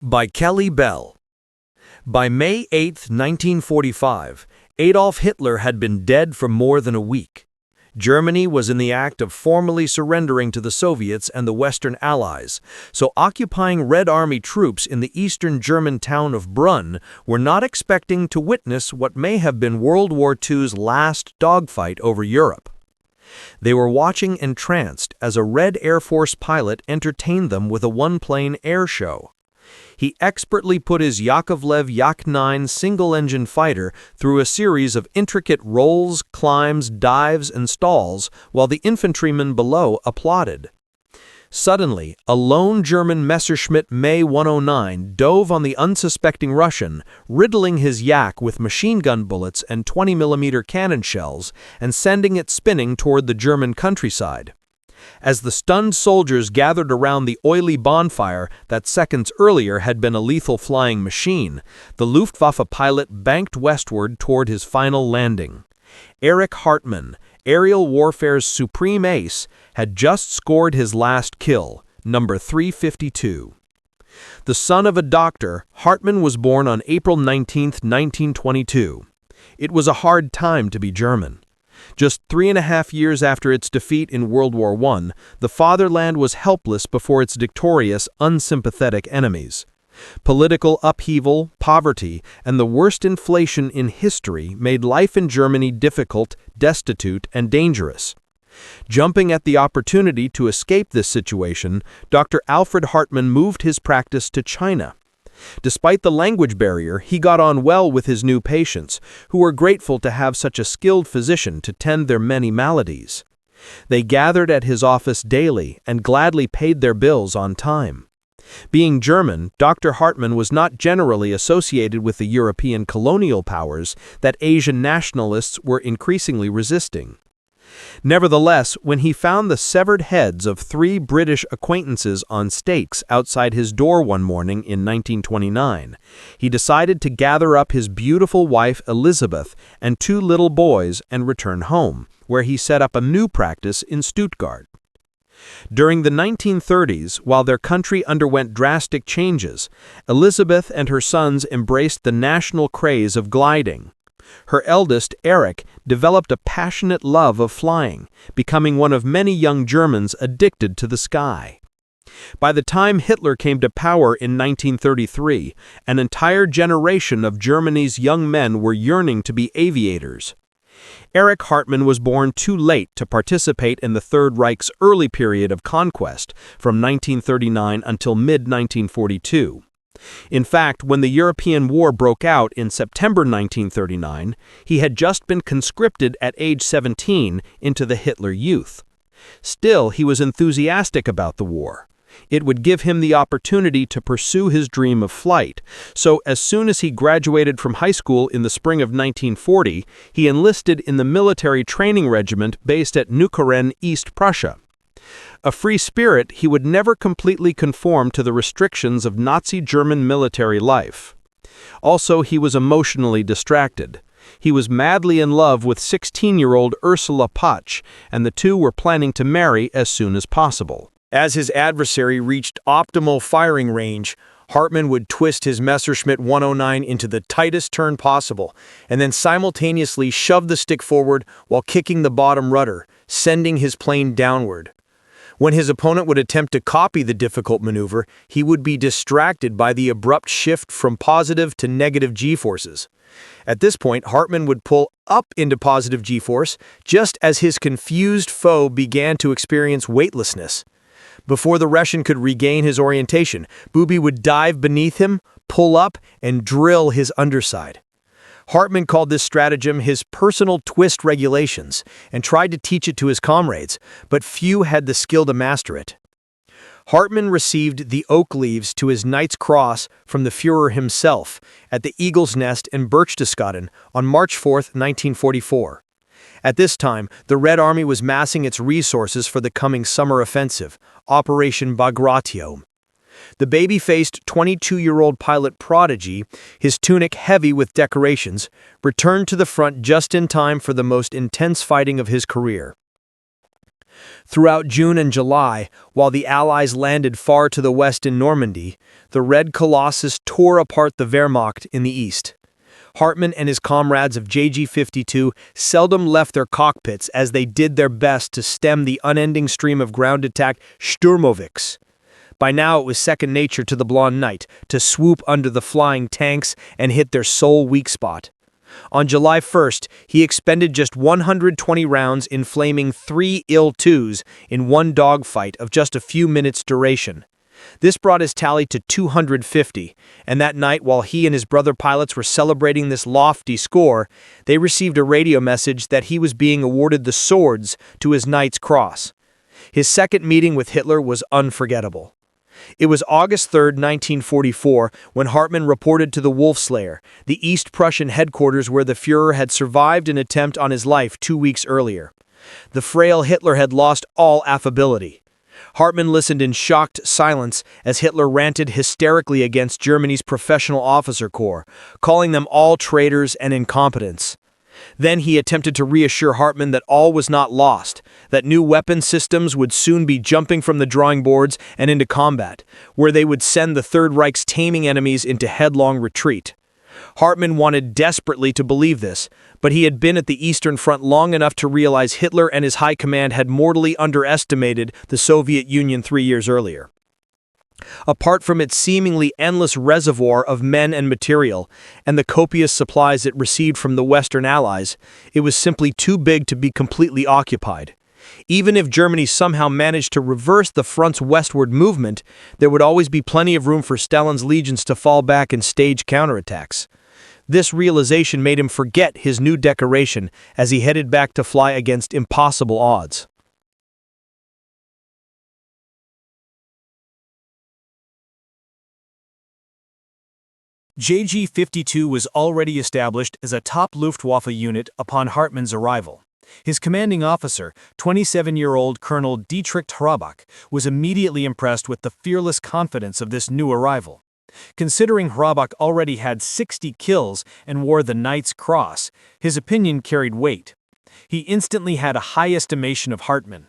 By Kelly Bell. By May 8, 1945, Adolf Hitler had been dead for more than a week. Germany was in the act of formally surrendering to the Soviets and the Western Allies, so occupying Red Army troops in the eastern German town of Brunn were not expecting to witness what may have been World War II's last dogfight over Europe. They were watching entranced as a Red Air Force pilot entertained them with a one-plane air show. He expertly put his Yakovlev Yak-9 single-engine fighter through a series of intricate rolls, climbs, dives, and stalls, while the infantrymen below applauded. Suddenly, a lone German Messerschmitt May 109 dove on the unsuspecting Russian, riddling his Yak with machine gun bullets and 20mm cannon shells, and sending it spinning toward the German countryside. As the stunned soldiers gathered around the oily bonfire that seconds earlier had been a lethal flying machine, the Luftwaffe pilot banked westward toward his final landing. Erich Hartmann, aerial warfare's supreme ace, had just scored his last kill, number 352. The son of a doctor, Hartmann was born on April 19, 1922. It was a hard time to be German. Just 3.5 years after its defeat in World War I, the fatherland was helpless before its victorious, unsympathetic enemies. Political upheaval, poverty, and the worst inflation in history made life in Germany difficult, destitute, and dangerous. Jumping at the opportunity to escape this situation, Dr. Alfred Hartmann moved his practice to China. Despite the language barrier, he got on well with his new patients, who were grateful to have such a skilled physician to tend their many maladies. They gathered at his office daily and gladly paid their bills on time. Being German, Dr. Hartmann was not generally associated with the European colonial powers that Asian nationalists were increasingly resisting. Nevertheless, when he found the severed heads of 3 British acquaintances on stakes outside his door one morning in 1929, he decided to gather up his beautiful wife Elizabeth and 2 little boys and return home, where he set up a new practice in Stuttgart. During the 1930s, while their country underwent drastic changes, Elizabeth and her sons embraced the national craze of gliding. Her eldest, Erich, developed a passionate love of flying, becoming one of many young Germans addicted to the sky. By the time Hitler came to power in 1933, an entire generation of Germany's young men were yearning to be aviators. Erich Hartmann was born too late to participate in the Third Reich's early period of conquest, from 1939 until mid-1942. In fact, when the European War broke out in September 1939, he had just been conscripted at age 17 into the Hitler Youth. Still, he was enthusiastic about the war. It would give him the opportunity to pursue his dream of flight, so as soon as he graduated from high school in the spring of 1940, he enlisted in the military training regiment based at Neukölln, East Prussia. A free spirit, he would never completely conform to the restrictions of Nazi German military life. Also, he was emotionally distracted. He was madly in love with 16-year-old Ursula Patsch, and the two were planning to marry as soon as possible. As his adversary reached optimal firing range, Hartmann would twist his Messerschmitt 109 into the tightest turn possible, and then simultaneously shove the stick forward while kicking the bottom rudder, sending his plane downward. When his opponent would attempt to copy the difficult maneuver, he would be distracted by the abrupt shift from positive to negative G-forces. At this point, Hartmann would pull up into positive G-force, just as his confused foe began to experience weightlessness. Before the Russian could regain his orientation, Booby would dive beneath him, pull up, and drill his underside. Hartmann called this stratagem his personal twist regulations and tried to teach it to his comrades, but few had the skill to master it. Hartmann received the oak leaves to his Knight's Cross from the Führer himself at the Eagle's Nest in Berchtesgaden on March 4, 1944. At this time, the Red Army was massing its resources for the coming summer offensive, Operation Bagration. The baby-faced 22-year-old pilot prodigy, his tunic heavy with decorations, returned to the front just in time for the most intense fighting of his career. Throughout June and July, while the Allies landed far to the west in Normandy, the Red Colossus tore apart the Wehrmacht in the east. Hartmann and his comrades of JG-52 seldom left their cockpits as they did their best to stem the unending stream of ground-attack Sturmovix. By now it was second nature to the Blonde Knight to swoop under the flying tanks and hit their sole weak spot. On July 1st, he expended just 120 rounds inflaming 3 Il-2s in one dogfight of just a few minutes' duration. This brought his tally to 250, and that night while he and his brother pilots were celebrating this lofty score, they received a radio message that he was being awarded the swords to his Knight's Cross. His second meeting with Hitler was unforgettable. It was August 3, 1944, when Hartmann reported to the Wolfslayer, the East Prussian headquarters where the Führer had survived an attempt on his life 2 weeks earlier. The frail Hitler had lost all affability. Hartmann listened in shocked silence as Hitler ranted hysterically against Germany's professional officer corps, calling them all traitors and incompetents. Then he attempted to reassure Hartmann that all was not lost, that new weapon systems would soon be jumping from the drawing boards and into combat, where they would send the Third Reich's taming enemies into headlong retreat. Hartmann wanted desperately to believe this, but he had been at the Eastern Front long enough to realize Hitler and his high command had mortally underestimated the Soviet Union 3 years earlier. Apart from its seemingly endless reservoir of men and material, and the copious supplies it received from the Western Allies, it was simply too big to be completely occupied. Even if Germany somehow managed to reverse the front's westward movement, there would always be plenty of room for Stalin's legions to fall back and stage counterattacks. This realization made him forget his new decoration as he headed back to fly against impossible odds. JG-52 was already established as a top Luftwaffe unit upon Hartmann's arrival. His commanding officer, 27-year-old Colonel Dietrich Hrabak, was immediately impressed with the fearless confidence of this new arrival. Considering Hrabak already had 60 kills and wore the Knight's Cross, his opinion carried weight. He instantly had a high estimation of Hartmann.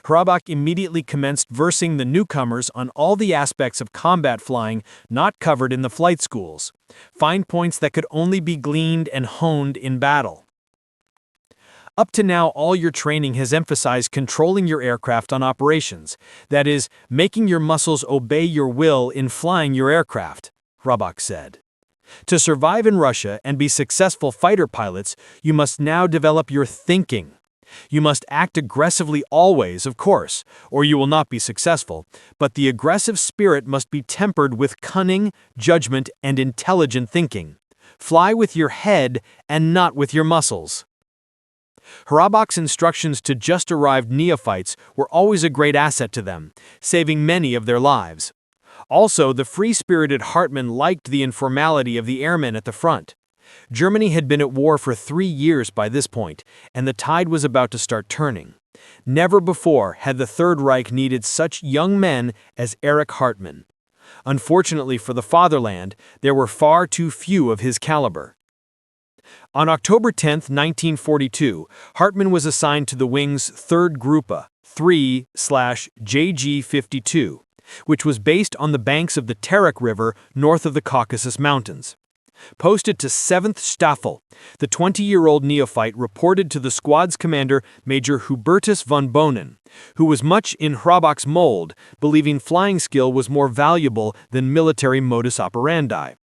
Hrabak immediately commenced versing the newcomers on all the aspects of combat flying not covered in the flight schools, fine points that could only be gleaned and honed in battle. Up to now, all your training has emphasized controlling your aircraft on operations, that is, making your muscles obey your will in flying your aircraft, Hrabak said. To survive in Russia and be successful fighter pilots, you must now develop your thinking. You must act aggressively always, of course, or you will not be successful, but the aggressive spirit must be tempered with cunning, judgment, and intelligent thinking. Fly with your head and not with your muscles. Hrabak's instructions to just-arrived neophytes were always a great asset to them, saving many of their lives. Also, the free-spirited Hartmann liked the informality of the airmen at the front. Germany had been at war for 3 years by this point, and the tide was about to start turning. Never before had the Third Reich needed such young men as Erich Hartmann. Unfortunately for the fatherland, there were far too few of his caliber. On October 10, 1942, Hartmann was assigned to the wing's 3rd Gruppe, 3/JG-52, which was based on the banks of the Terek River north of the Caucasus Mountains. Posted to 7th Staffel, the 20-year-old neophyte reported to the squad's commander, Major Hubertus von Bohnen, who was much in Hrabak's mold, believing flying skill was more valuable than military modus operandi.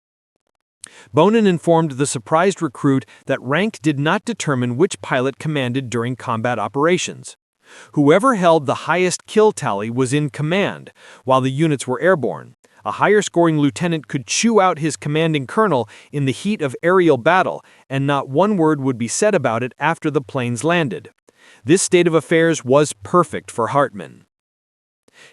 Bohnen informed the surprised recruit that rank did not determine which pilot commanded during combat operations. Whoever held the highest kill tally was in command, while the units were airborne. A higher-scoring lieutenant could chew out his commanding colonel in the heat of aerial battle, and not one word would be said about it after the planes landed. This state of affairs was perfect for Hartmann.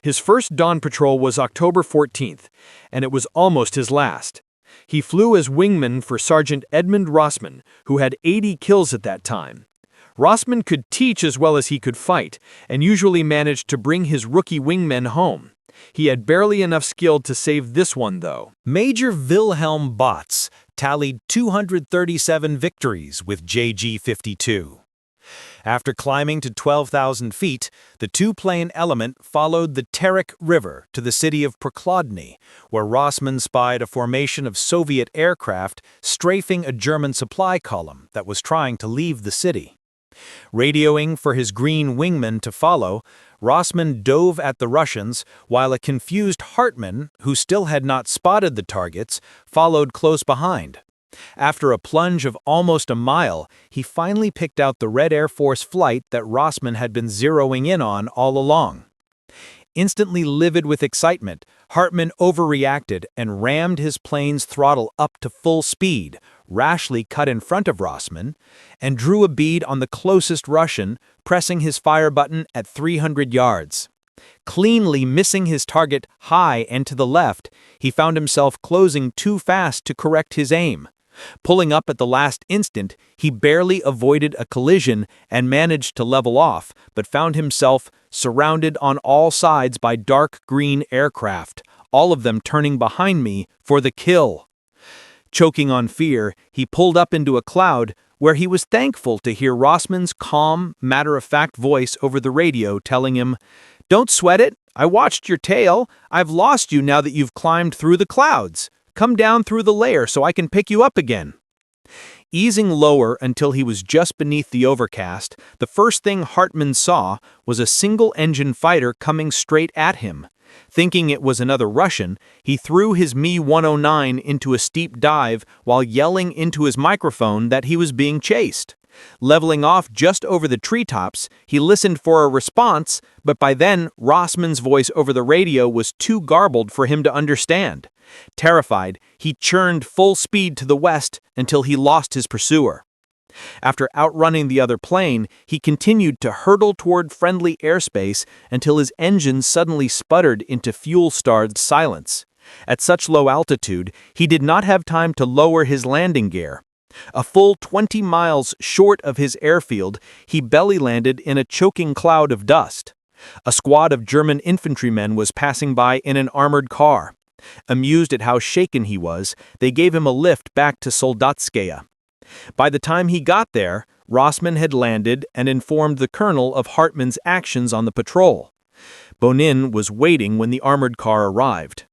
His first dawn patrol was October 14th, and it was almost his last. He flew as wingman for Sergeant Edmund Rossmann, who had 80 kills at that time. Rossmann could teach as well as he could fight, and usually managed to bring his rookie wingmen home. He had barely enough skill to save this one, though. Major Wilhelm Botz tallied 237 victories with JG-52. After climbing to 12,000 feet, the two-plane element followed the Terek River to the city of Prokladny, where Rossmann spied a formation of Soviet aircraft strafing a German supply column that was trying to leave the city. Radioing for his green wingmen to follow, Rossmann dove at the Russians, while a confused Hartmann, who still had not spotted the targets, followed close behind. After a plunge of almost a mile, he finally picked out the Red Air Force flight that Rossmann had been zeroing in on all along. Instantly livid with excitement, Hartmann overreacted and rammed his plane's throttle up to full speed, rashly cut in front of Rossmann, and drew a bead on the closest Russian, pressing his fire button at 300 yards. Cleanly missing his target high and to the left, he found himself closing too fast to correct his aim. Pulling up at the last instant, he barely avoided a collision and managed to level off, but found himself surrounded on all sides by dark green aircraft, all of them turning behind me for the kill. Choking on fear, he pulled up into a cloud, where he was thankful to hear Rossmann's calm, matter-of-fact voice over the radio telling him, "Don't sweat it. I watched your tail. I've lost you now that you've climbed through the clouds. Come down through the layer so I can pick you up again." Easing lower until he was just beneath the overcast, the first thing Hartmann saw was a single-engine fighter coming straight at him. Thinking it was another Russian, he threw his Mi-109 into a steep dive while yelling into his microphone that he was being chased. Leveling off just over the treetops, he listened for a response, but by then Rossmann's voice over the radio was too garbled for him to understand. Terrified, he churned full speed to the west until he lost his pursuer. After outrunning the other plane, he continued to hurtle toward friendly airspace until his engine suddenly sputtered into fuel-starved silence. At such low altitude, he did not have time to lower his landing gear. A full 20 miles short of his airfield, he belly-landed in a choking cloud of dust. A squad of German infantrymen was passing by in an armored car. Amused at how shaken he was, they gave him a lift back to Soldatskaya. By the time he got there, Rossmann had landed and informed the colonel of Hartmann's actions on the patrol. Bonin was waiting when the armored car arrived.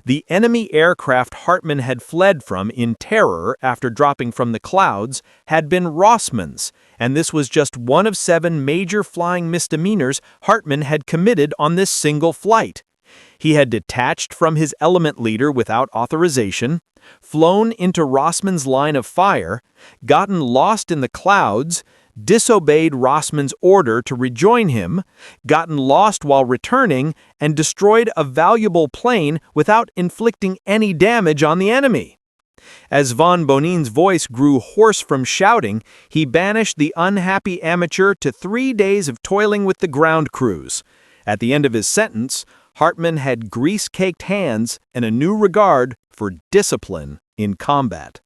The enemy aircraft Hartmann had fled from in terror after dropping from the clouds had been Rossmann's, and this was just one of 7 major flying misdemeanors Hartmann had committed on this single flight. He had detached from his element leader without authorization, flown into Rossmann's line of fire, gotten lost in the clouds, disobeyed Rossmann's order to rejoin him, gotten lost while returning, and destroyed a valuable plane without inflicting any damage on the enemy. As von Bonin's voice grew hoarse from shouting, he banished the unhappy amateur to 3 days of toiling with the ground crews. At the end of his sentence, Hartmann had grease-caked hands and a new regard for discipline in combat.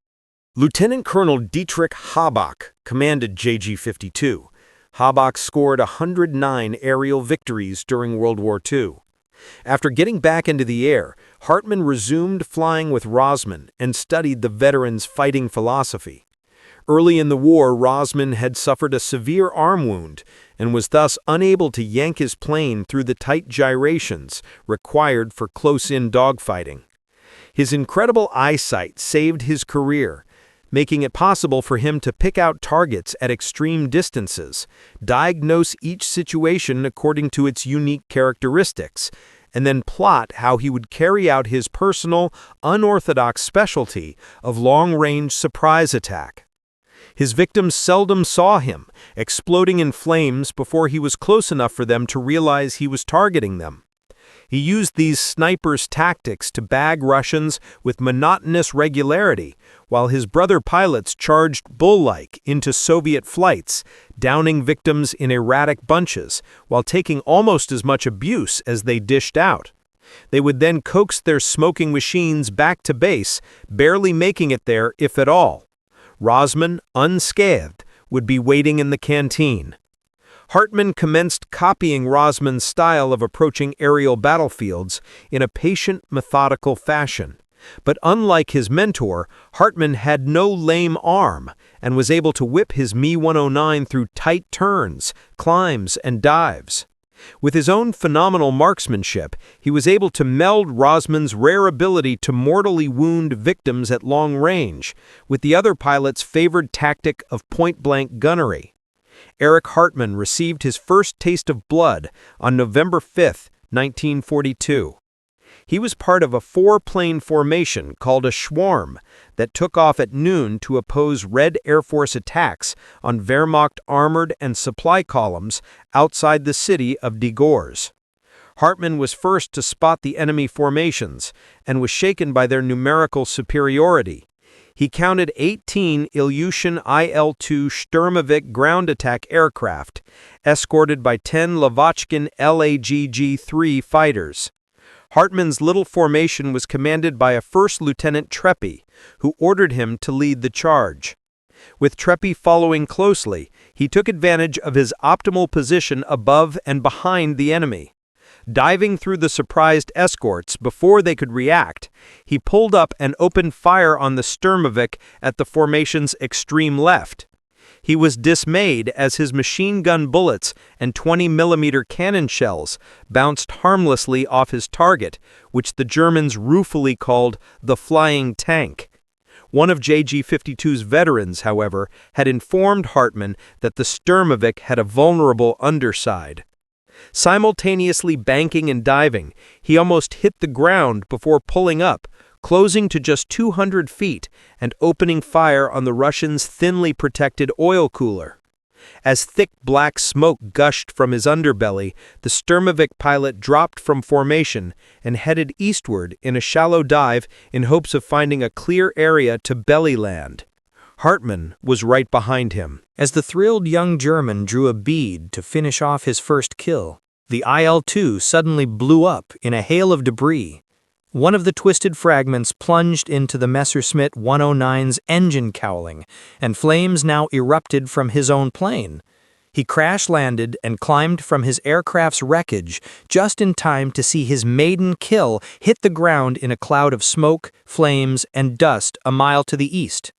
Lieutenant Colonel Dietrich Habach commanded JG-52. Habach scored 109 aerial victories during World War II. After getting back into the air, Hartmann resumed flying with Rossmann and studied the veteran's fighting philosophy. Early in the war, Rossmann had suffered a severe arm wound and was thus unable to yank his plane through the tight gyrations required for close-in dogfighting. His incredible eyesight saved his career, making it possible for him to pick out targets at extreme distances, diagnose each situation according to its unique characteristics, and then plot how he would carry out his personal, unorthodox specialty of long-range surprise attack. His victims seldom saw him, exploding in flames before he was close enough for them to realize he was targeting them. He used these snipers' tactics to bag Russians with monotonous regularity, while his brother pilots charged bull-like into Soviet flights, downing victims in erratic bunches, while taking almost as much abuse as they dished out. They would then coax their smoking machines back to base, barely making it there, if at all. Rossmann, unscathed, would be waiting in the canteen. Hartmann commenced copying Rossmann's style of approaching aerial battlefields in a patient, methodical fashion. But unlike his mentor, Hartmann had no lame arm and was able to whip his Me-109 through tight turns, climbs, and dives. With his own phenomenal marksmanship, he was able to meld Rosman's rare ability to mortally wound victims at long range, with the other pilot's favored tactic of point-blank gunnery. Erich Hartmann received his first taste of blood on November 5, 1942. He was part of a four-plane formation called a Schwarm that took off at noon to oppose Red Air Force attacks on Wehrmacht armored and supply columns outside the city of De Gors. Hartmann was first to spot the enemy formations and was shaken by their numerical superiority. He counted 18 Ilyushin IL-2 Sturmovik ground attack aircraft, escorted by 10 Lavochkin LAGG-3 fighters. Hartmann's little formation was commanded by a First Lieutenant Treppy, who ordered him to lead the charge. With Treppy following closely, he took advantage of his optimal position above and behind the enemy. Diving through the surprised escorts before they could react, he pulled up and opened fire on the Sturmovik at the formation's extreme left. He was dismayed as his machine gun bullets and 20mm cannon shells bounced harmlessly off his target, which the Germans ruefully called the flying tank. One of JG-52's veterans, however, had informed Hartmann that the Sturmovik had a vulnerable underside. Simultaneously banking and diving, he almost hit the ground before pulling up, closing to just 200 feet and opening fire on the Russians' thinly protected oil cooler. As thick black smoke gushed from his underbelly, the Sturmovik pilot dropped from formation and headed eastward in a shallow dive in hopes of finding a clear area to belly land. Hartmann was right behind him. As the thrilled young German drew a bead to finish off his first kill, the IL-2 suddenly blew up in a hail of debris. One of the twisted fragments plunged into the Messerschmitt 109's engine cowling, and flames now erupted from his own plane. He crash-landed and climbed from his aircraft's wreckage just in time to see his maiden kill hit the ground in a cloud of smoke, flames, and dust a mile to the east.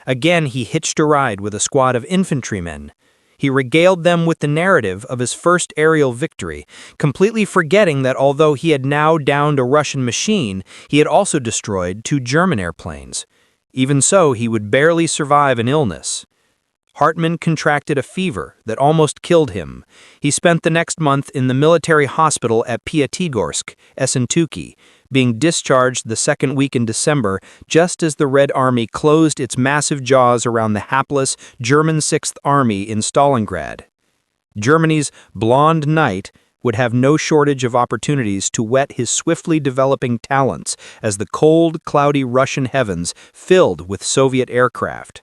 Again, he hitched a ride with a squad of infantrymen. He regaled them with the narrative of his first aerial victory, completely forgetting that although he had now downed a Russian machine, he had also destroyed 2 German airplanes. Even so, he would barely survive an illness. Hartmann contracted a fever that almost killed him. He spent the next month in the military hospital at Pyatigorsk, Essentuki, being discharged the second week in December, just as the Red Army closed its massive jaws around the hapless German 6th Army in Stalingrad. Germany's blonde knight would have no shortage of opportunities to whet his swiftly developing talents as the cold, cloudy Russian heavens filled with Soviet aircraft.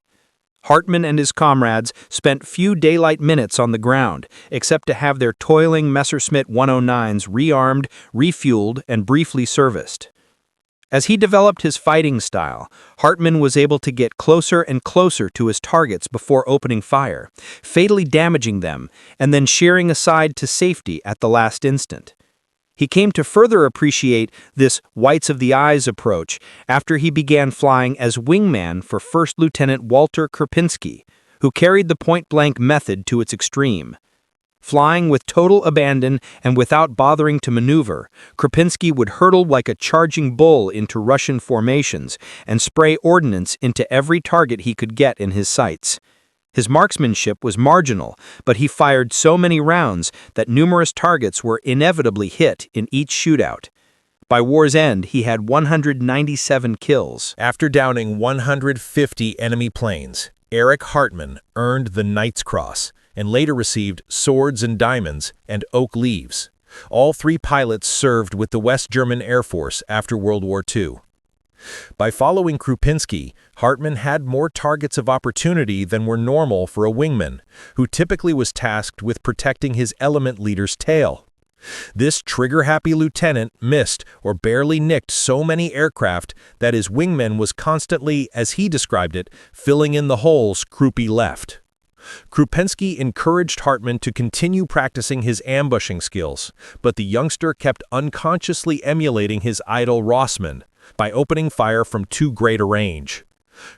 Hartmann and his comrades spent few daylight minutes on the ground, except to have their toiling Messerschmitt 109s rearmed, refueled, and briefly serviced. As he developed his fighting style, Hartmann was able to get closer and closer to his targets before opening fire, fatally damaging them, and then shearing aside to safety at the last instant. He came to further appreciate this whites of the eyes approach after he began flying as wingman for First Lieutenant Walter Krupinski, who carried the point-blank method to its extreme. Flying with total abandon and without bothering to maneuver, Krupinski would hurtle like a charging bull into Russian formations and spray ordnance into every target he could get in his sights. His marksmanship was marginal, but he fired so many rounds that numerous targets were inevitably hit in each shootout. By war's end, he had 197 kills. After downing 150 enemy planes, Erich Hartmann earned the Knight's Cross and later received Swords and Diamonds and Oak Leaves. All 3 pilots served with the West German Air Force after World War II. By following Krupinski, Hartmann had more targets of opportunity than were normal for a wingman, who typically was tasked with protecting his element leader's tail. This trigger-happy lieutenant missed or barely nicked so many aircraft that his wingman was constantly, as he described it, filling in the holes Krupi left. Krupinski encouraged Hartmann to continue practicing his ambushing skills, but the youngster kept unconsciously emulating his idol Rossmann, by opening fire from too great a range.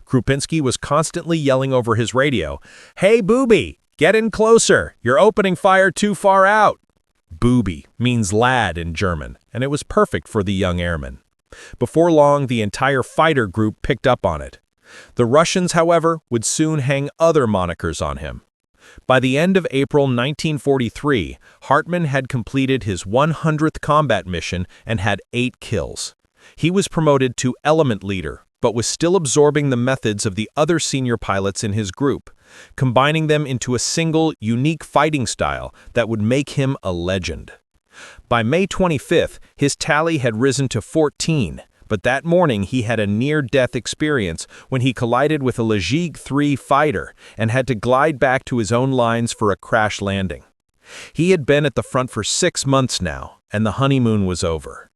Krupinski was constantly yelling over his radio, "Hey, booby, get in closer! You're opening fire too far out!" Booby means lad in German, and it was perfect for the young airman. Before long, the entire fighter group picked up on it. The Russians, however, would soon hang other monikers on him. By the end of April 1943, Hartmann had completed his 100th combat mission and had 8 kills. He was promoted to element leader, but was still absorbing the methods of the other senior pilots in his group, combining them into a single, unique fighting style that would make him a legend. By May 25th, his tally had risen to 14, but that morning he had a near-death experience when he collided with a Lejeune 3 fighter and had to glide back to his own lines for a crash landing. He had been at the front for 6 months now, and the honeymoon was over.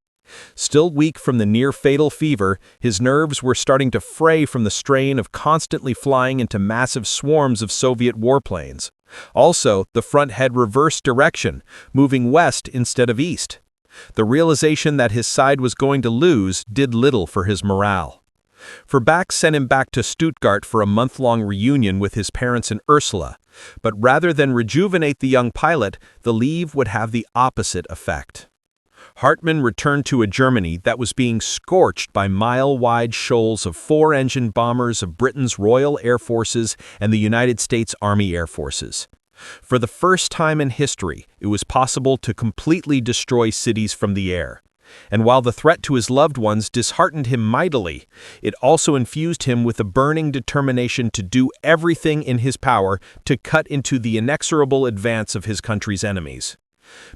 Still weak from the near-fatal fever, his nerves were starting to fray from the strain of constantly flying into massive swarms of Soviet warplanes. Also, the front had reversed direction, moving west instead of east. The realization that his side was going to lose did little for his morale. Verback sent him back to Stuttgart for a month-long reunion with his parents in Ursula, but rather than rejuvenate the young pilot, the leave would have the opposite effect. Hartmann returned to a Germany that was being scorched by mile-wide shoals of 4-engine bombers of Britain's Royal Air Forces and the United States Army Air Forces. For the first time in history, it was possible to completely destroy cities from the air. And while the threat to his loved ones disheartened him mightily, it also infused him with a burning determination to do everything in his power to cut into the inexorable advance of his country's enemies.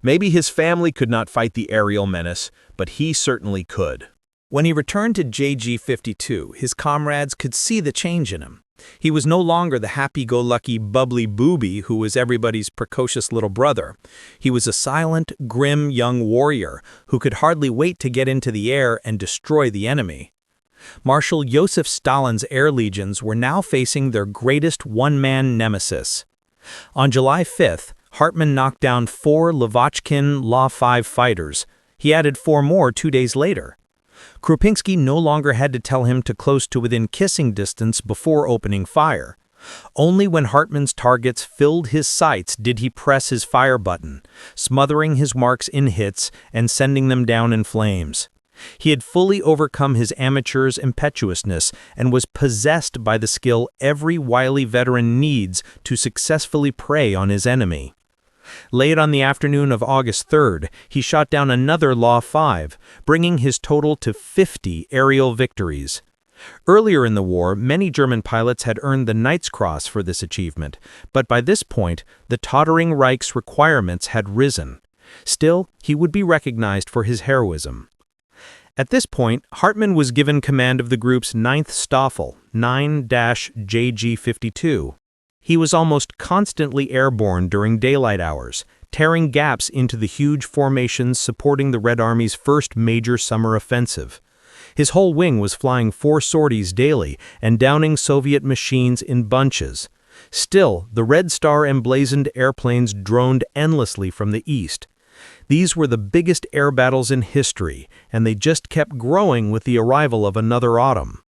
Maybe his family could not fight the aerial menace, but he certainly could. When he returned to JG-52, his comrades could see the change in him. He was no longer the happy-go-lucky, bubbly booby who was everybody's precocious little brother. He was a silent, grim young warrior who could hardly wait to get into the air and destroy the enemy. Marshal Joseph Stalin's air legions were now facing their greatest one-man nemesis. On July 5th, Hartmann knocked down 4 Lavochkin La-5 fighters. He added 4 more 2 days later. Krupinski no longer had to tell him to close to within kissing distance before opening fire. Only when Hartmann's targets filled his sights did he press his fire button, smothering his marks in hits and sending them down in flames. He had fully overcome his amateur's impetuousness and was possessed by the skill every wily veteran needs to successfully prey on his enemy. Late on the afternoon of August 3rd, he shot down another La-5, bringing his total to 50 aerial victories. Earlier in the war, many German pilots had earned the Knight's Cross for this achievement, but by this point, the tottering Reich's requirements had risen. Still, he would be recognized for his heroism. At this point, Hartmann was given command of the group's 9th Staffel, 9-JG-52. He was almost constantly airborne during daylight hours, tearing gaps into the huge formations supporting the Red Army's first major summer offensive. His whole wing was flying 4 sorties daily and downing Soviet machines in bunches. Still, the Red Star emblazoned airplanes droned endlessly from the east. These were the biggest air battles in history, and they just kept growing with the arrival of another autumn.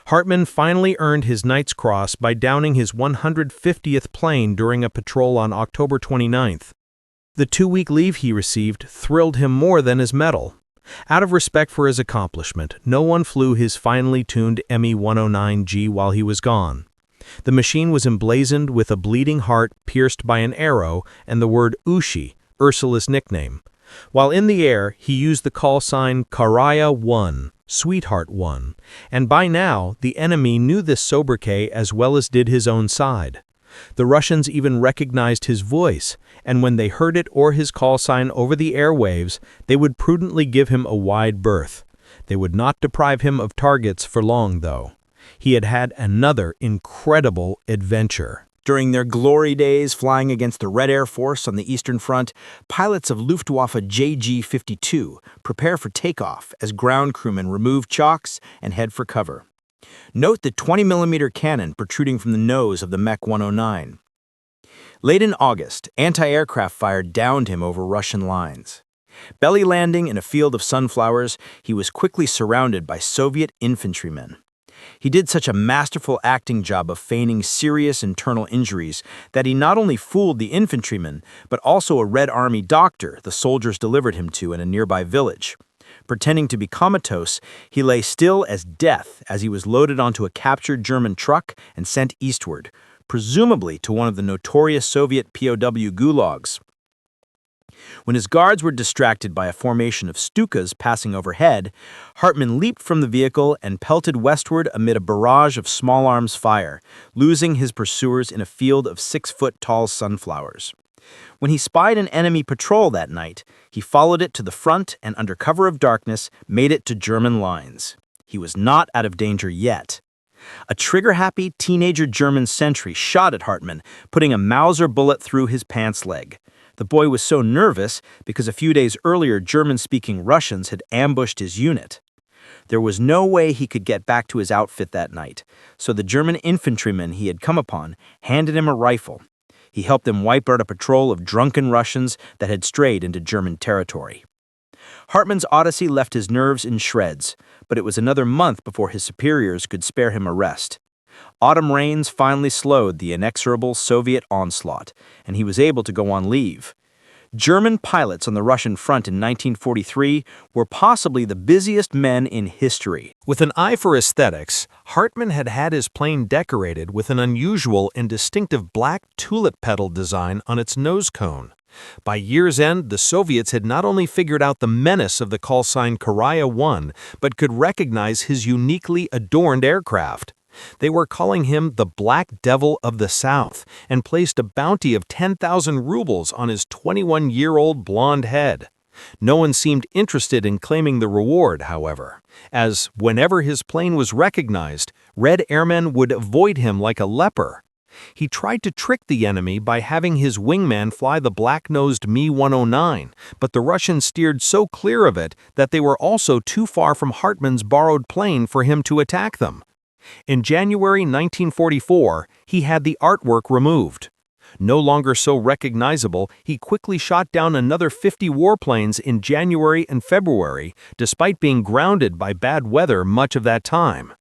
Hartmann finally earned his Knight's Cross by downing his 150th plane during a patrol on October 29th. The 2-week leave he received thrilled him more than his medal. Out of respect for his accomplishment, no one flew his finely tuned Me-109G while he was gone. The machine was emblazoned with a bleeding heart pierced by an arrow and the word Uschi, Ursula's nickname. While in the air, he used the call sign Karaya 1, Sweetheart 1, and by now, the enemy knew this sobriquet as well as did his own side. The Russians even recognized his voice, and when they heard it or his call sign over the airwaves, they would prudently give him a wide berth. They would not deprive him of targets for long, though. He had had another incredible adventure. During their glory days flying against the Red Air Force on the Eastern Front, pilots of Luftwaffe JG-52 prepare for takeoff as ground crewmen remove chocks and head for cover. Note the 20mm cannon protruding from the nose of the Mech 109. Late in August, anti-aircraft fire downed him over Russian lines. Belly landing in a field of sunflowers, he was quickly surrounded by Soviet infantrymen. He did such a masterful acting job of feigning serious internal injuries that he not only fooled the infantrymen, but also a Red Army doctor the soldiers delivered him to in a nearby village. Pretending to be comatose, he lay still as death as he was loaded onto a captured German truck and sent eastward, presumably to one of the notorious Soviet POW gulags. When his guards were distracted by a formation of Stukas passing overhead, Hartmann leaped from the vehicle and pelted westward amid a barrage of small arms fire, losing his pursuers in a field of 6-foot-tall sunflowers. When he spied an enemy patrol that night, he followed it to the front and under cover of darkness made it to German lines. He was not out of danger yet. A trigger-happy teenager German sentry shot at Hartmann, putting a Mauser bullet through his pants leg. The boy was so nervous because a few days earlier German-speaking Russians had ambushed his unit. There was no way he could get back to his outfit that night, so the German infantryman he had come upon handed him a rifle. He helped them wipe out a patrol of drunken Russians that had strayed into German territory. Hartmann's odyssey left his nerves in shreds, but it was another month before his superiors could spare him a rest. Autumn rains finally slowed the inexorable Soviet onslaught, and he was able to go on leave. German pilots on the Russian front in 1943 were possibly the busiest men in history. With an eye for aesthetics, Hartmann had had his plane decorated with an unusual and distinctive black tulip petal design on its nose cone. By year's end, the Soviets had not only figured out the menace of the call sign Karaya 1, but could recognize his uniquely adorned aircraft. They were calling him the Black Devil of the South and placed a bounty of 10,000 rubles on his 21-year-old blonde head. No one seemed interested in claiming the reward, however, as whenever his plane was recognized, Red Airmen would avoid him like a leper. He tried to trick the enemy by having his wingman fly the black-nosed Mi-109, but the Russians steered so clear of it that they were also too far from Hartmann's borrowed plane for him to attack them. In January 1944, he had the artwork removed. No longer so recognizable, he quickly shot down another 50 warplanes in January and February, despite being grounded by bad weather much of that time.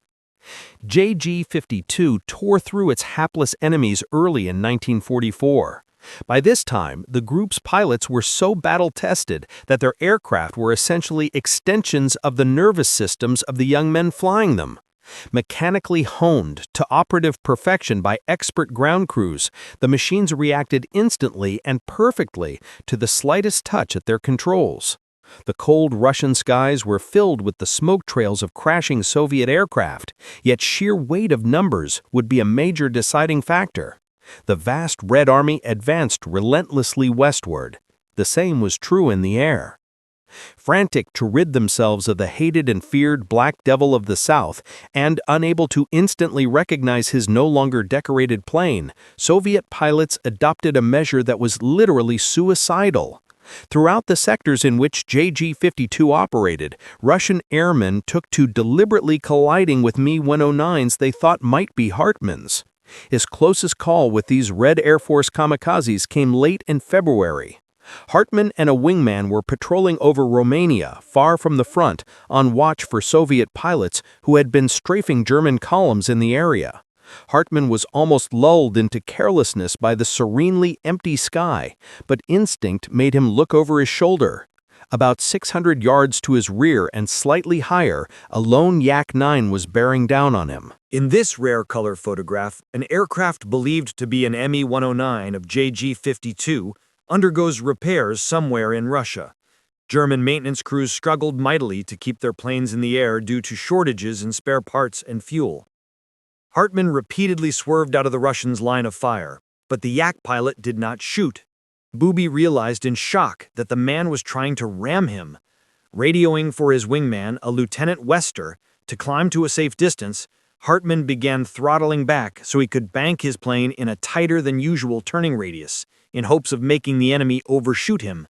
JG-52 tore through its hapless enemies early in 1944. By this time, the group's pilots were so battle-tested that their aircraft were essentially extensions of the nervous systems of the young men flying them. Mechanically honed to operative perfection by expert ground crews, the machines reacted instantly and perfectly to the slightest touch at their controls. The cold Russian skies were filled with the smoke trails of crashing Soviet aircraft, yet sheer weight of numbers would be a major deciding factor. The vast Red Army advanced relentlessly westward. The same was true in the air. Frantic to rid themselves of the hated and feared Black Devil of the South, and unable to instantly recognize his no longer decorated plane, Soviet pilots adopted a measure that was literally suicidal. Throughout the sectors in which JG-52 operated, Russian airmen took to deliberately colliding with Mi-109s they thought might be Hartmann's. His closest call with these Red Air Force kamikazes came late in February. Hartmann and a wingman were patrolling over Romania, far from the front, on watch for Soviet pilots who had been strafing German columns in the area. Hartmann was almost lulled into carelessness by the serenely empty sky, but instinct made him look over his shoulder. About 600 yards to his rear and slightly higher, a lone Yak-9 was bearing down on him. In this rare color photograph, an aircraft believed to be an Mi-109 of JG-52 undergoes repairs somewhere in Russia. German maintenance crews struggled mightily to keep their planes in the air due to shortages in spare parts and fuel. Hartmann repeatedly swerved out of the Russians' line of fire, but the Yak pilot did not shoot. Booby realized in shock that the man was trying to ram him. Radioing for his wingman, a Lieutenant Wester, to climb to a safe distance, Hartmann began throttling back so he could bank his plane in a tighter-than-usual turning radius, in hopes of making the enemy overshoot him.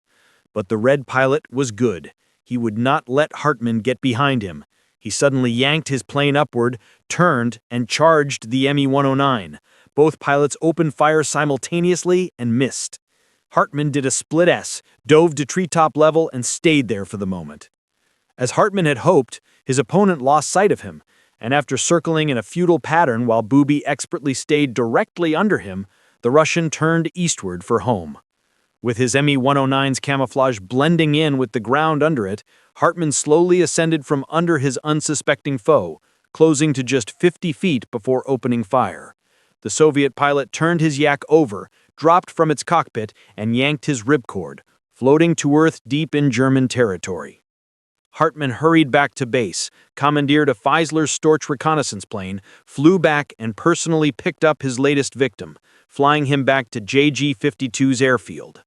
But the Red pilot was good. He would not let Hartmann get behind him. He suddenly yanked his plane upward, turned, and charged the Mi-109. Both pilots opened fire simultaneously and missed. Hartmann did a split S, dove to treetop level, and stayed there for the moment. As Hartmann had hoped, his opponent lost sight of him, and after circling in a futile pattern while Booby expertly stayed directly under him, the Russian turned eastward for home. With his Me-109's camouflage blending in with the ground under it, Hartmann slowly ascended from under his unsuspecting foe, closing to just 50 feet before opening fire. The Soviet pilot turned his yak over, dropped from its cockpit, and yanked his ripcord, floating to earth deep in German territory. Hartmann hurried back to base, commandeered a Feisler Storch reconnaissance plane, flew back and personally picked up his latest victim, flying him back to JG-52's airfield.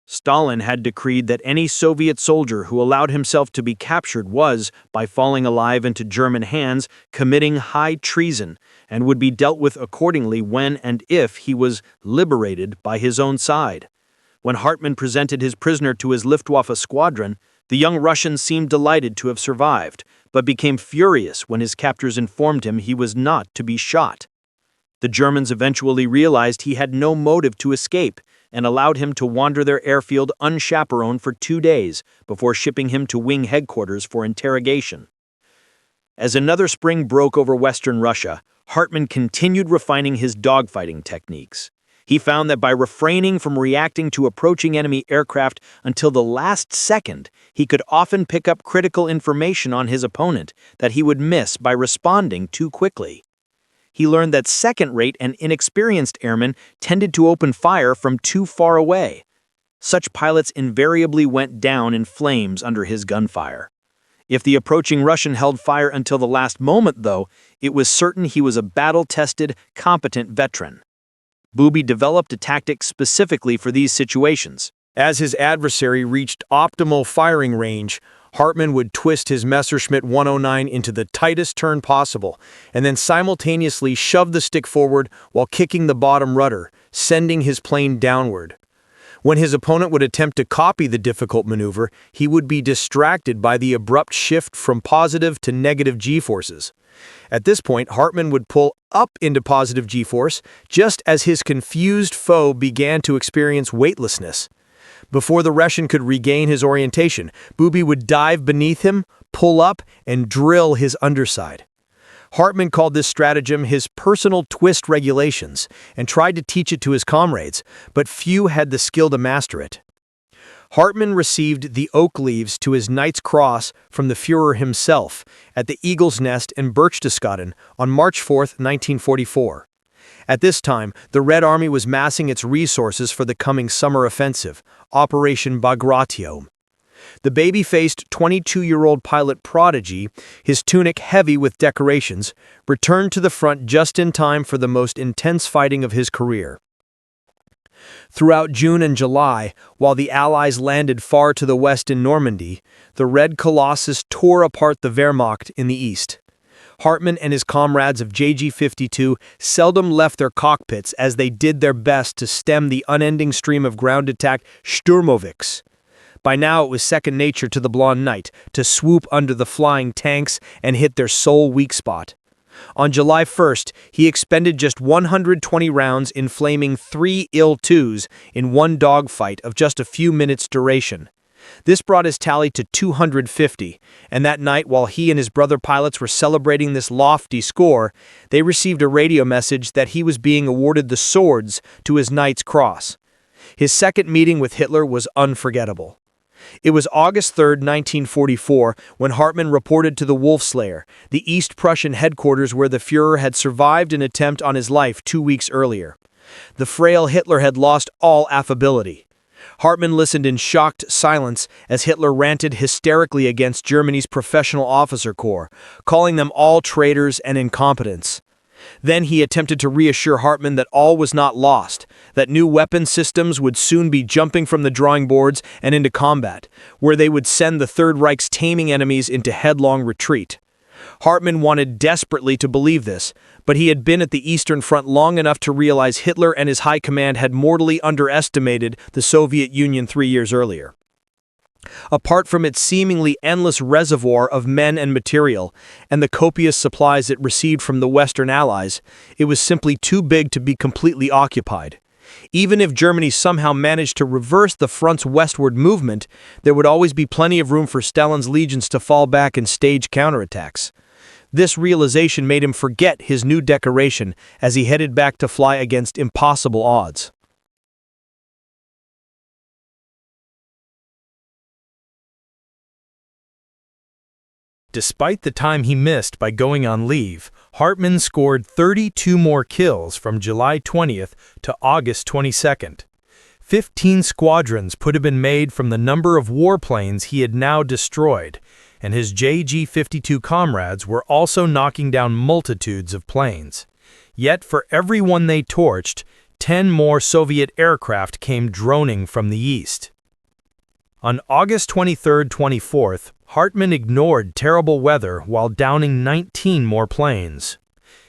Stalin had decreed that any Soviet soldier who allowed himself to be captured was, by falling alive into German hands, committing high treason, and would be dealt with accordingly when and if he was liberated by his own side. When Hartmann presented his prisoner to his Luftwaffe squadron, the young Russian seemed delighted to have survived, but became furious when his captors informed him he was not to be shot. The Germans eventually realized he had no motive to escape and allowed him to wander their airfield unchaperoned for 2 days before shipping him to wing headquarters for interrogation. As another spring broke over Western Russia, Hartmann continued refining his dogfighting techniques. He found that by refraining from reacting to approaching enemy aircraft until the last second, he could often pick up critical information on his opponent that he would miss by responding too quickly. He learned that second-rate and inexperienced airmen tended to open fire from too far away. Such pilots invariably went down in flames under his gunfire. If the approaching Russian held fire until the last moment, though, it was certain he was a battle-tested, competent veteran. Booby developed a tactic specifically for these situations. As his adversary reached optimal firing range, Hartmann would twist his Messerschmitt 109 into the tightest turn possible, and then simultaneously shove the stick forward while kicking the bottom rudder, sending his plane downward. When his opponent would attempt to copy the difficult maneuver, he would be distracted by the abrupt shift from positive to negative G-forces. At this point, Hartmann would pull up into positive G-force, just as his confused foe began to experience weightlessness. Before the Russian could regain his orientation, Booby would dive beneath him, pull up, and drill his underside. Hartmann called this stratagem his personal twist regulations and tried to teach it to his comrades, but few had the skill to master it. Hartmann received the oak leaves to his Knight's Cross from the Führer himself at the Eagle's Nest in Berchtesgaden on March 4, 1944. At this time, the Red Army was massing its resources for the coming summer offensive, Operation Bagration. The baby-faced 22-year-old pilot prodigy, his tunic heavy with decorations, returned to the front just in time for the most intense fighting of his career. Throughout June and July, while the Allies landed far to the west in Normandy, the Red Colossus tore apart the Wehrmacht in the east. Hartmann and his comrades of JG-52 seldom left their cockpits as they did their best to stem the unending stream of ground attack Sturmovix. By now it was second nature to the Blonde Knight to swoop under the flying tanks and hit their sole weak spot. On July 1st, he expended just 120 rounds in flaming 3 Il-2s in one dogfight of just a few minutes' duration. This brought his tally to 250, and that night while he and his brother pilots were celebrating this lofty score, they received a radio message that he was being awarded the swords to his Knight's Cross. His second meeting with Hitler was unforgettable. It was August 3, 1944, when Hartmann reported to the Wolfslayer, the East Prussian headquarters where the Führer had survived an attempt on his life 2 weeks earlier. The frail Hitler had lost all affability. Hartmann listened in shocked silence as Hitler ranted hysterically against Germany's professional officer corps, calling them all traitors and incompetents. Then he attempted to reassure Hartmann that all was not lost, that new weapon systems would soon be jumping from the drawing boards and into combat, where they would send the Third Reich's taming enemies into headlong retreat. Hartmann wanted desperately to believe this, but he had been at the Eastern Front long enough to realize Hitler and his high command had mortally underestimated the Soviet Union 3 years earlier. Apart from its seemingly endless reservoir of men and material, and the copious supplies it received from the Western Allies, it was simply too big to be completely occupied. Even if Germany somehow managed to reverse the front's westward movement, there would always be plenty of room for Stalin's legions to fall back and stage counterattacks. This realization made him forget his new decoration as he headed back to fly against impossible odds. Despite the time he missed by going on leave, Hartmann scored 32 more kills from July 20th to August 22nd. 15 squadrons could have been made from the number of warplanes he had now destroyed, and his JG-52 comrades were also knocking down multitudes of planes. Yet for every one they torched, 10 more Soviet aircraft came droning from the east. On August 23-24th, Hartmann ignored terrible weather while downing 19 more planes.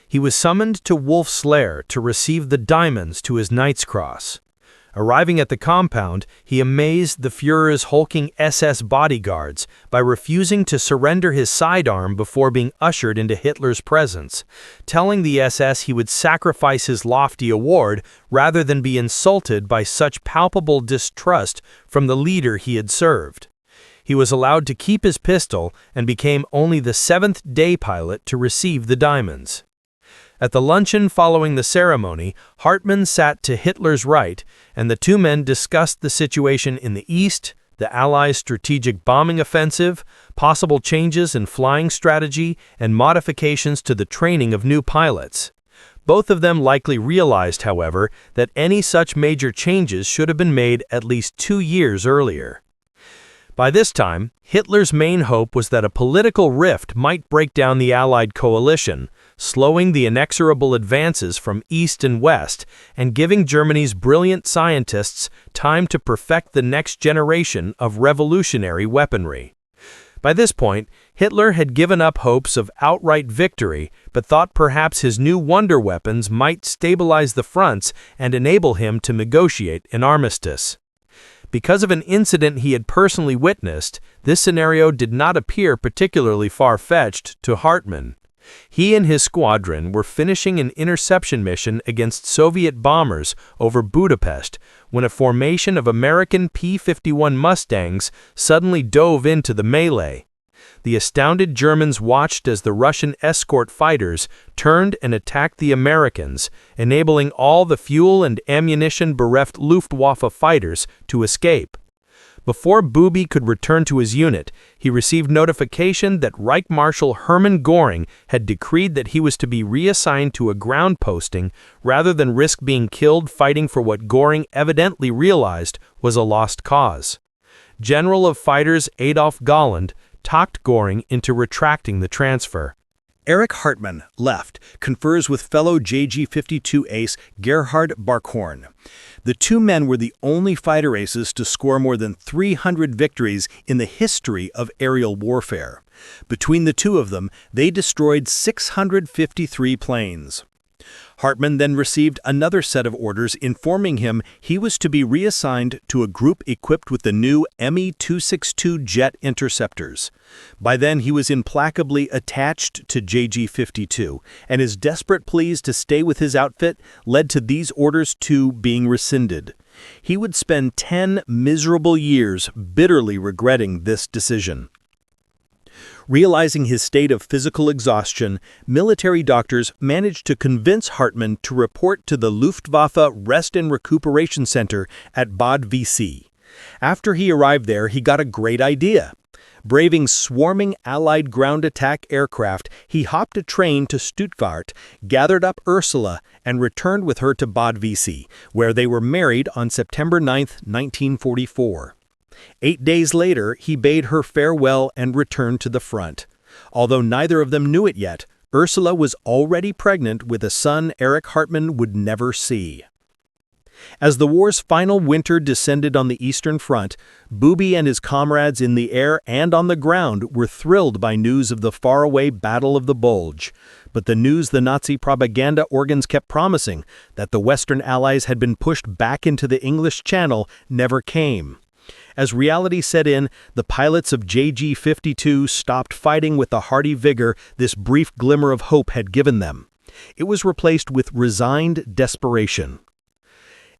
He was summoned to Wolf's Lair to receive the diamonds to his Knight's Cross. Arriving at the compound, he amazed the Führer's hulking SS bodyguards by refusing to surrender his sidearm before being ushered into Hitler's presence, telling the SS he would sacrifice his lofty award rather than be insulted by such palpable distrust from the leader he had served. He was allowed to keep his pistol and became only the 7th day pilot to receive the diamonds. At the luncheon following the ceremony, Hartmann sat to Hitler's right, and the two men discussed the situation in the east, the Allies' strategic bombing offensive, possible changes in flying strategy, and modifications to the training of new pilots. Both of them likely realized, however, that any such major changes should have been made at least 2 years earlier. By this time, Hitler's main hope was that a political rift might break down the Allied coalition, slowing the inexorable advances from east and west and giving Germany's brilliant scientists time to perfect the next generation of revolutionary weaponry. By this point, Hitler had given up hopes of outright victory, but thought perhaps his new wonder weapons might stabilize the fronts and enable him to negotiate an armistice. Because of an incident he had personally witnessed, this scenario did not appear particularly far-fetched to Hartmann. He and his squadron were finishing an interception mission against Soviet bombers over Budapest when a formation of American P-51 Mustangs suddenly dove into the melee. The astounded Germans watched as the Russian escort fighters turned and attacked the Americans, enabling all the fuel and ammunition-bereft Luftwaffe fighters to escape. Before Booby could return to his unit, he received notification that Reich Marshal Hermann Göring had decreed that he was to be reassigned to a ground posting rather than risk being killed fighting for what Göring evidently realized was a lost cause. General of Fighters Adolf Galland talked Göring into retracting the transfer. Erich Hartmann, left, confers with fellow JG-52 ace Gerhard Barkhorn. The two men were the only fighter aces to score more than 300 victories in the history of aerial warfare. Between the two of them, they destroyed 653 planes. Hartmann then received another set of orders informing him he was to be reassigned to a group equipped with the new Me-262 jet interceptors. By then, he was implacably attached to JG-52, and his desperate pleas to stay with his outfit led to these orders too being rescinded. He would spend 10 miserable years bitterly regretting this decision. Realizing his state of physical exhaustion, military doctors managed to convince Hartmann to report to the Luftwaffe Rest and Recuperation Center at Bad WWII. After he arrived there, he got a great idea. Braving swarming Allied ground attack aircraft, he hopped a train to Stuttgart, gathered up Ursula, and returned with her to Bad WWII, where they were married on September 9, 1944. 8 days later, he bade her farewell and returned to the front. Although neither of them knew it yet, Ursula was already pregnant with a son Erich Hartmann would never see. As the war's final winter descended on the Eastern Front, Booby and his comrades in the air and on the ground were thrilled by news of the faraway Battle of the Bulge. But the news the Nazi propaganda organs kept promising, that the Western Allies had been pushed back into the English Channel, never came. As reality set in, the pilots of JG-52 stopped fighting with the hearty vigor this brief glimmer of hope had given them. It was replaced with resigned desperation.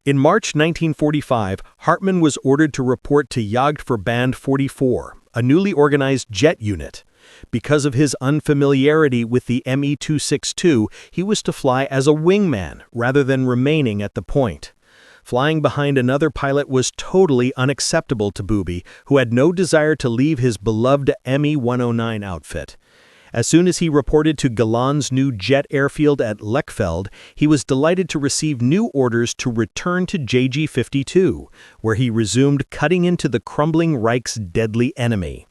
In March 1945, Hartmann was ordered to report to Jagdverband 44, a newly organized jet unit. Because of his unfamiliarity with the Me-262, he was to fly as a wingman rather than remaining at the point. Flying behind another pilot was totally unacceptable to Booby, who had no desire to leave his beloved Me-109 outfit. As soon as he reported to Galan's new jet airfield at Lechfeld, he was delighted to receive new orders to return to JG-52, where he resumed cutting into the crumbling Reich's deadly enemy.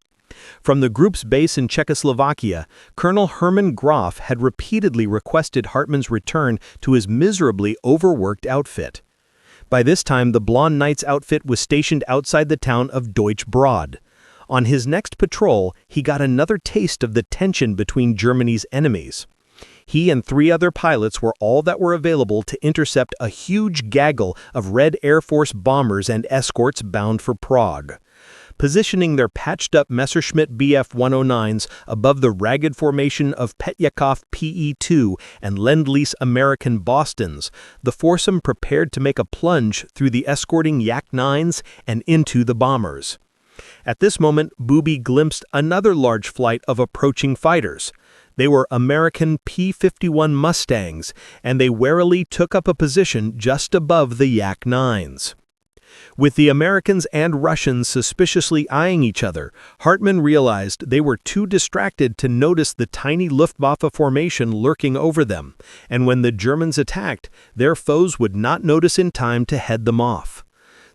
From the group's base in Czechoslovakia, Colonel Hermann Graf had repeatedly requested Hartmann's return to his miserably overworked outfit. By this time, the Blonde Knight's outfit was stationed outside the town of Deutsch Brod. On his next patrol, he got another taste of the tension between Germany's enemies. He and 3 other pilots were all that were available to intercept a huge gaggle of Red Air Force bombers and escorts bound for Prague. Positioning their patched-up Messerschmitt Bf-109s above the ragged formation of Petyakov PE-2 and Lend-Lease American Bostons, the foursome prepared to make a plunge through the escorting Yak-9s and into the bombers. At this moment, Booby glimpsed another large flight of approaching fighters. They were American P-51 Mustangs, and they warily took up a position just above the Yak-9s. With the Americans and Russians suspiciously eyeing each other, Hartmann realized they were too distracted to notice the tiny Luftwaffe formation lurking over them, and when the Germans attacked, their foes would not notice in time to head them off.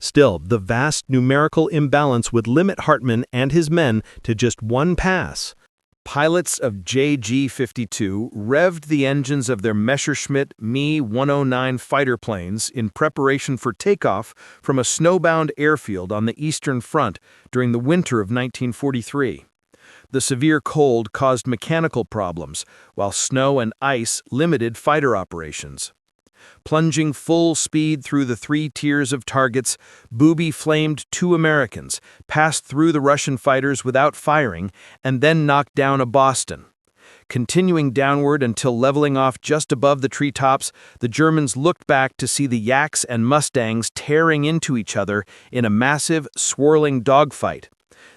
Still, the vast numerical imbalance would limit Hartmann and his men to just one pass. Pilots of JG-52 revved the engines of their Messerschmitt Me-109 fighter planes in preparation for takeoff from a snowbound airfield on the Eastern Front during the winter of 1943. The severe cold caused mechanical problems, while snow and ice limited fighter operations. Plunging full speed through the 3 tiers of targets, Booby flamed 2 Americans, passed through the Russian fighters without firing, and then knocked down a Boston. Continuing downward until leveling off just above the treetops, the Germans looked back to see the Yaks and Mustangs tearing into each other in a massive, swirling dogfight.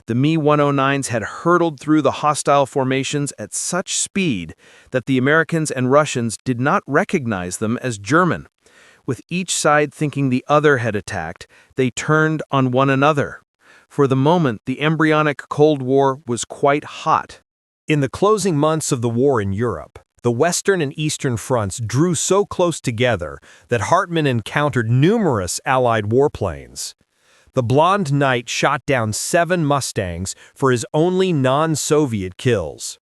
The Me-109s had hurtled through the hostile formations at such speed that the Americans and Russians did not recognize them as German. With each side thinking the other had attacked, they turned on one another. For the moment, the embryonic Cold War was quite hot. In the closing months of the war in Europe, the Western and Eastern fronts drew so close together that Hartmann encountered numerous Allied warplanes. The Blonde Knight shot down 7 Mustangs for his only non-Soviet kills.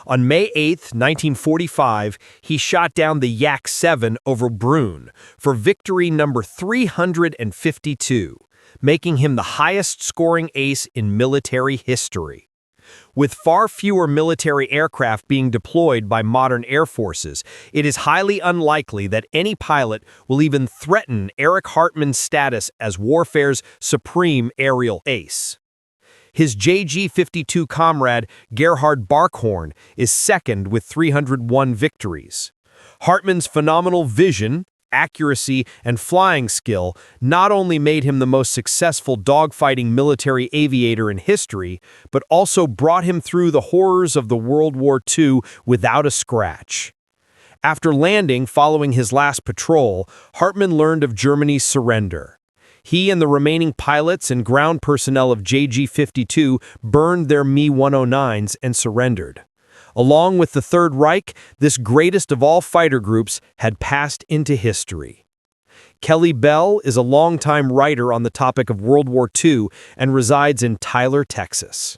On May 8, 1945, he shot down the Yak-7 over Brunn for victory number 352, making him the highest-scoring ace in military history. With far fewer military aircraft being deployed by modern air forces, it is highly unlikely that any pilot will even threaten Erich Hartmann's status as warfare's supreme aerial ace. His JG-52 comrade, Gerhard Barkhorn, is second with 301 victories. Hartmann's phenomenal vision, accuracy, and flying skill not only made him the most successful dogfighting military aviator in history, but also brought him through the horrors of the World War II without a scratch. After landing following his last patrol, Hartmann learned of Germany's surrender. He and the remaining pilots and ground personnel of JG-52 burned their Me-109s and surrendered. Along with the Third Reich, this greatest of all fighter groups had passed into history. Kelly Bell is a longtime writer on the topic of World War II and resides in Tyler, Texas.